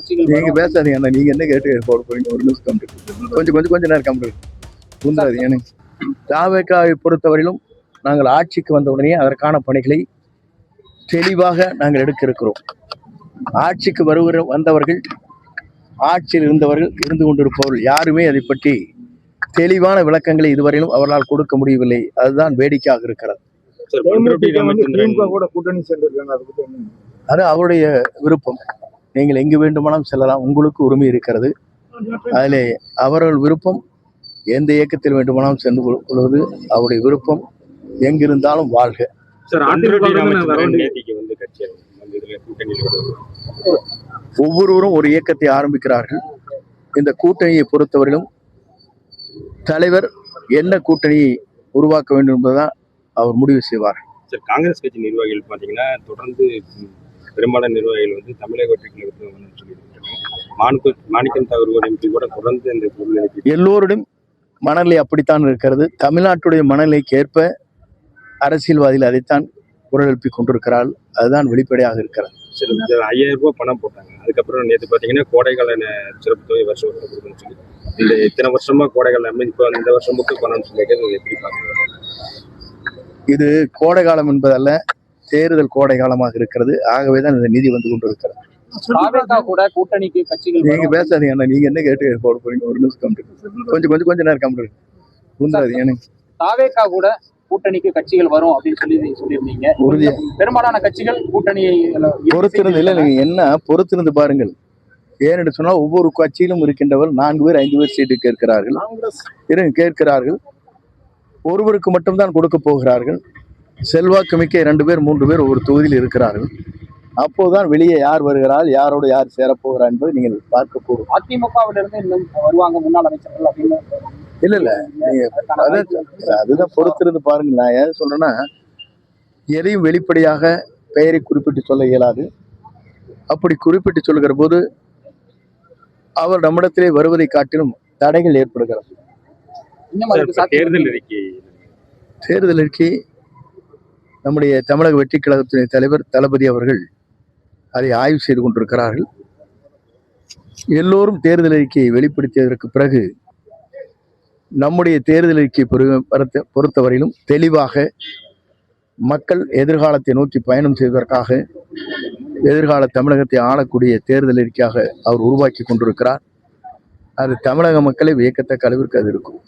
கட்சிகள் நீங்க பேசாதீங்க அண்ணா. நீங்க என்ன கேட்டு போட போறீங்க? ஒரு நிமிஷம் கம்ப்ளீட் கொஞ்ச நேரம் கம்ப்ளீட் புரிந்தாதீங்க. எனக்கு தாவேக்காவை பொறுத்தவரையிலும் நாங்கள் ஆட்சிக்கு வந்த உடனே அதற்கான பணிகளை தெளிவாக நாங்கள் எடுக்க இருக்கிறோம். ஆட்சிக்கு வந்தவர்கள், ஆட்சியில் இருந்தவர்கள், இருந்து கொண்டிருப்பவர்கள் யாருமே அதை பற்றி தெளிவான விளக்கங்களை இதுவரையிலும் அவர்களால் கொடுக்க முடியவில்லை. அதுதான் வேடிக்கையாக இருக்கிறது. அது அவருடைய விருப்பம். நீங்கள் எங்கு வேண்டுமானாலும் செல்லலாம், உங்களுக்கு உரிமை இருக்கிறது. அதிலே அவர்கள் விருப்பம். எந்த இயக்கத்தில் வேண்டுமானாலும் சென்று கொள்வது அவருடைய விருப்பம். எங்கிருந்தாலும் வாழ்க. ஒவ்வொருவரும் ஒரு இயக்கத்தை ஆரம்பிக்கிறார்கள். இந்த கூட்டணியை பொறுத்தவரையிலும் தலைவர் என்ன கூட்டணியை உருவாக்க வேண்டும் என்பதுதான் அவர் முடிவு செய்வார். காங்கிரஸ் கட்சி நிர்வாகிகள் பார்த்தீங்கன்னா தொடர்ந்து பெரும்பாலான நிர்வாகிகள் வந்து தமிழக வெற்றிகளை மாணிக்கம் தாகூர் எம்பி கூட தொடர்ந்து இந்த எல்லோருடைய மனநிலை அப்படித்தான் இருக்கிறது. தமிழ்நாட்டுடைய மனநிலைக்கு ஏற்ப அரசியல்வாதிகள் அதைத்தான் குரல் எழுப்பி கொண்டிருக்கிறார்கள். அதுதான் வெளிப்படையாக இருக்கிறது. 5000 ரூபாய் பணம் போட்டாங்க. அதுக்கப்புறம் நேற்று பார்த்தீங்கன்னா கோடைகால சிறப்பு தொகை வருஷம் கொடுக்கணும்னு சொல்லி இந்த இத்தனை வருஷமா கோடைகால இப்போ இந்த வருஷம் மட்டும் பணம்னு சொல்லி எப்படி பார்க்குறாங்க? இது கோடை காலம் என்பதல்ல, தேர்தல் கோடை காலமாக இருக்கிறது. ஆகவேதான் இந்த நிதி வந்து கொண்டிருக்கிறது. கூட கூட்டணிக்கு கட்சிகள் நீங்க பேசாதீங்க அண்ணா. நீங்க என்ன கேட்டு போட போறீங்க? ஒரு நிமிஷம் கம்ப்ளீட் கொஞ்ச நேரம் கம்ப்ளீட் புரிந்தாதீங்க. தாவேக்கா கூட கூட்டணிக்கு கட்சிகள் வரும் அப்படின்னு சொல்லியிருந்தீங்க. உறுதியா பெரும்பாலான கட்சிகள் கூட்டணியை பொறுத்திருந்து இல்லை, நீங்க என்ன பொறுத்திருந்து பாருங்கள். ஏனென்று சொன்னால் ஒவ்வொரு கட்சியிலும் இருக்கின்றவர் 4 பேர் 5 பேர் சீட்டு கேட்கிறார்கள். ஒருவருக்கு மட்டும்தான் கொடுக்க போகிறார்கள். செல்வாக்கு மிக்க 2 பேர் 3 பேர் ஒவ்வொரு தொகுதியில் இருக்கிறார்கள். அப்போதுதான் வெளியே யார் வருகிறார், யாரோடு யார் சேரப்போகிறார் என்பதை நீங்கள் பார்க்க போகும். அதிமுகவிலிருந்து இன்னும் வருவாங்க முன்னாள் அமைச்சர்கள் அப்படின்னு இல்ல நீங்க அதுதான் பொறுத்திருந்து பாருங்க. நான் ஏன் சொல்றேன்னா, எதையும் வெளிப்படையாக பெயரை குறிப்பிட்டு சொல்ல இயலாது. அப்படி குறிப்பிட்டு சொல்லுகிற போது அவர் நம்மிடத்திலே வருவதை காட்டிலும் தடைகள் ஏற்படுகிறது. தேர்தல் அறிக்கை நம்முடைய தமிழக வெற்றி கழகத்தின் தலைவர் தளபதி அவர்கள் அதை ஆய்வு செய்து கொண்டிருக்கிறார்கள். எல்லோரும் தேர்தல் அறிக்கையை வெளிப்படுத்தியதற்கு பிறகு நம்முடைய தேர்தல் அறிக்கை பொறுத்தவரையிலும் தெளிவாக மக்கள் எதிர்காலத்தை நோக்கி பயணம் செய்வதற்காக எதிர்கால தமிழகத்தை ஆளக்கூடிய தேர்தல் அறிக்கையாக அவர் உருவாக்கி கொண்டிருக்கிறார். அது தமிழக மக்களை வியக்கத்தக்க அளவிற்கு அது இருக்கும்.